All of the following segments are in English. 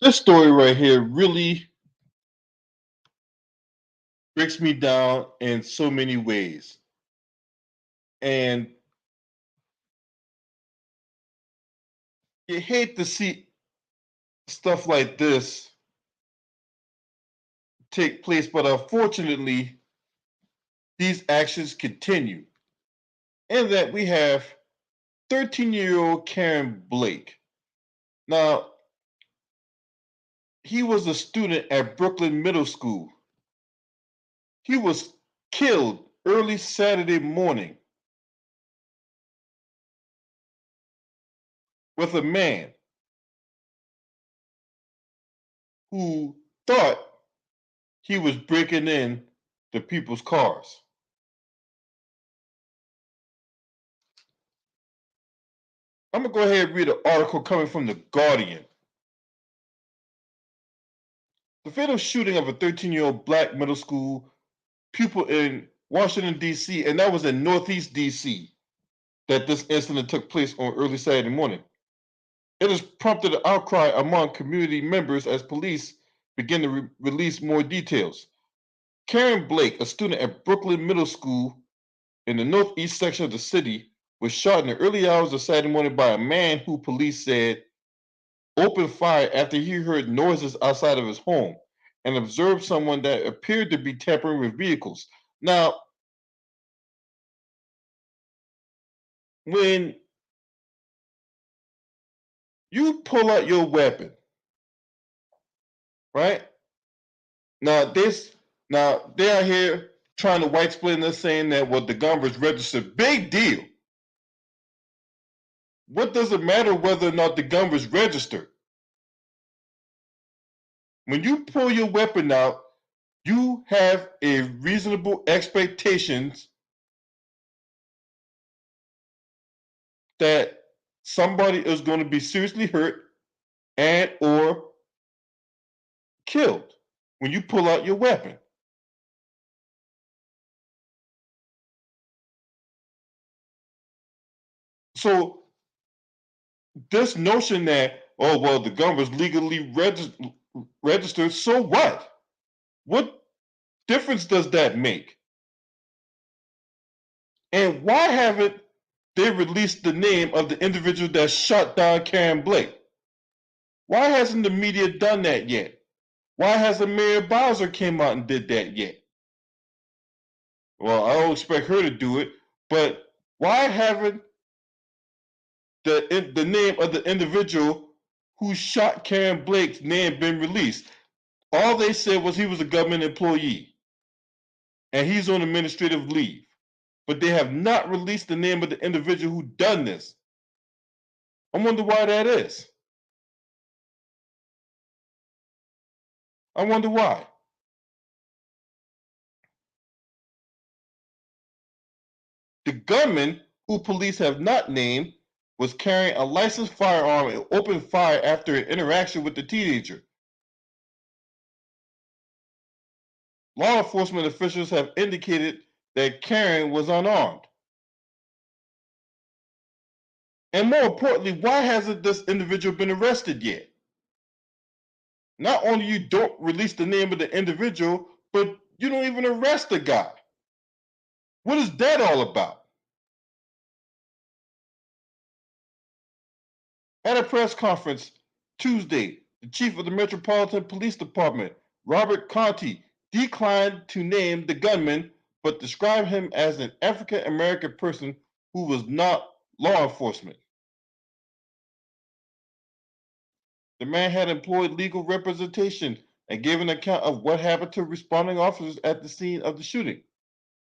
This story right here really breaks me down in so many ways. And you hate to see stuff like this take place, but unfortunately, these actions continue. And that we have 13-year-old Karen Blake. Now, he was a student at Brooklyn Middle School. He was killed early Saturday morning with a man who thought he was breaking in the people's cars. I'm gonna go ahead and read an article coming from The Guardian. The fatal shooting of a 13-year-old black middle school pupil in Washington, D.C., and that was in Northeast D.C., that this incident took place on early Saturday morning. It has prompted an outcry among community members as police begin to release more details. Karen Blake, a student at Brooklyn Middle School in the northeast section of the city, was shot in the early hours of Saturday morning by a man who police said opened fire after he heard noises outside of his home and observed someone that appeared to be tampering with vehicles. Now, when you pull out your weapon, right? Now this now they are here trying to white explain this saying that well the gun was registered. Big deal. What does it matter whether or not the gun was registered? When you pull your weapon out, you have a reasonable expectations that somebody is going to be seriously hurt and or killed when you pull out your weapon. So this notion that oh well the gun was legally registered, so what? What difference does that make? And why haven't they released the name of the individual that shot down Karen Blake? Why hasn't the media done that yet? Why hasn't Mayor Bowser came out and did that yet? Well, I don't expect her to do it, but why haven't the name of the individual who shot Karen Blake's name been released? All they said was he was a government employee and he's on administrative leave. But they have not released the name of the individual who done this. I wonder why that is. I wonder why. The gunman, who police have not named, was carrying a licensed firearm and opened fire after an interaction with the teenager. Law enforcement officials have indicated that Karen was unarmed. And more importantly, why hasn't this individual been arrested yet? Not only you don't release the name of the individual, but you don't even arrest the guy. What is that all about? At a press conference Tuesday, the chief of the Metropolitan Police Department, Robert Conti, declined to name the gunman but described him as an African American person who was not law enforcement. The man had employed legal representation and gave an account of what happened to responding officers at the scene of the shooting.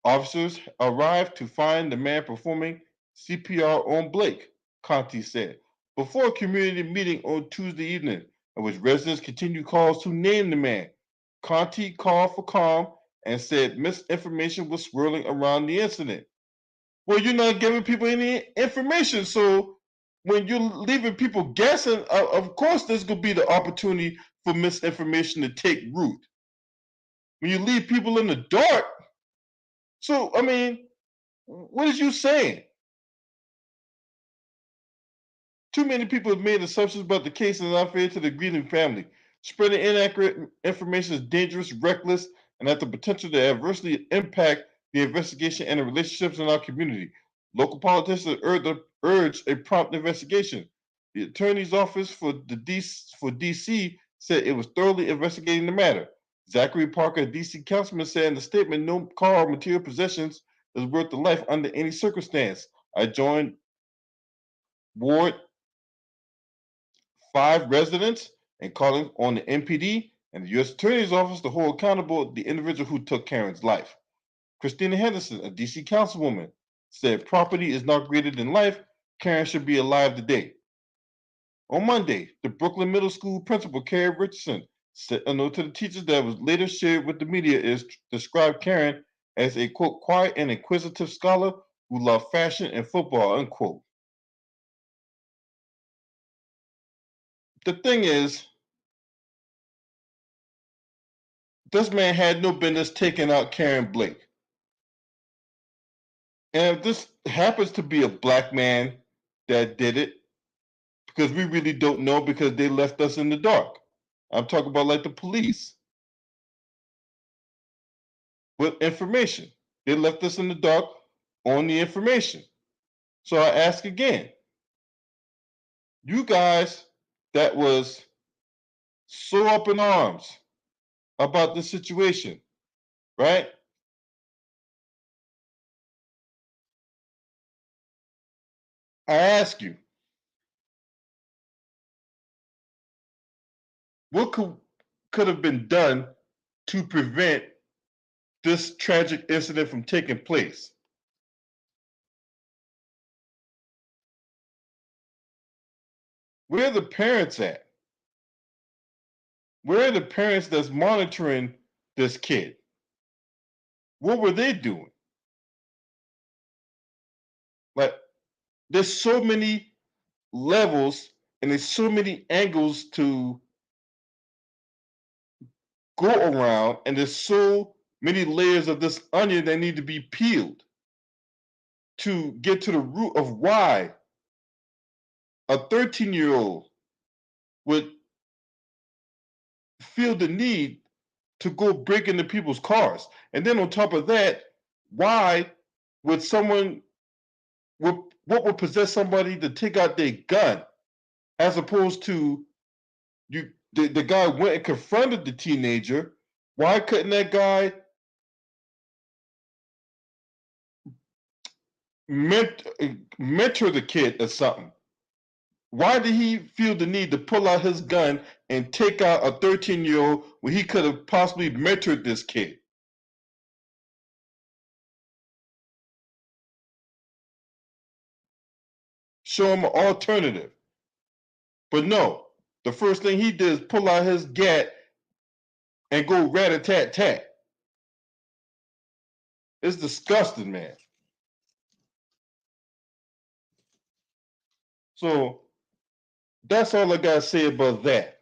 Officers arrived to find the man performing CPR on Blake, Conti said, before a community meeting on Tuesday evening, in which residents continued calls to name the man. Conti called for calm and said misinformation was swirling around the incident. Well, you're not giving people any information, so when you're leaving people guessing, of course there's going to be the opportunity for misinformation to take root. When you leave people in the dark, so I mean, what is you saying? Too many people have made assumptions about the case and it's unfair to the grieving family. Spreading inaccurate information is dangerous, reckless, and has the potential to adversely impact the investigation and the relationships in our community. Local politicians urge a prompt investigation. The attorney's office for DC said it was thoroughly investigating the matter. Zachary Parker, a DC councilman, said in the statement, "No car or material possessions is worth the life under any circumstance. I joined Ward 5 residents and calling on the MPD and the U.S. Attorney's Office to hold accountable the individual who took Karen's life." Christina Henderson, a DC councilwoman, said property is not greater than life. Karen should be alive today. On Monday, the Brooklyn Middle School principal, Carrie Richardson, sent a note to the teachers that was later shared with the media is described Karen as a, quote, quiet and inquisitive scholar who loved fashion and football, unquote. The thing is, this man had no business taking out Karen Blake. And if this happens to be a black man that did it, because we really don't know because they left us in the dark. I'm talking about like the police with information. They left us in the dark on the information. So I ask again, you guys that was so up in arms about the situation, right? I ask you, what could have been done to prevent this tragic incident from taking place? Where are the parents at? Where are the parents that's monitoring this kid? What were they doing? Like, there's so many levels and there's so many angles to go around, and there's so many layers of this onion that need to be peeled to get to the root of why a 13-year-old would feel the need to go break into people's cars. And then on top of that, why would someone, what would possess somebody to take out their gun as opposed to the guy went and confronted the teenager? Why couldn't that guy mentor the kid or something? Why did he feel the need to pull out his gun and take out a 13-year-old when he could have possibly mentored this kid? Show him an alternative. But no, the first thing he did is pull out his gat and go rat-a-tat-tat. It's disgusting, man. So that's all I got to say about that.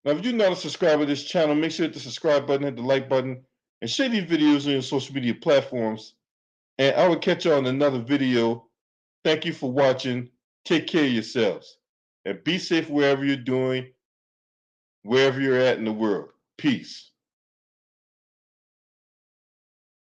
Now, if you're not a subscriber to this channel, make sure to hit the subscribe button, hit the like button, and share these videos on your social media platforms. And I will catch you on another video. Thank you for watching. Take care of yourselves. And be safe wherever you're doing, wherever you're at in the world. Peace.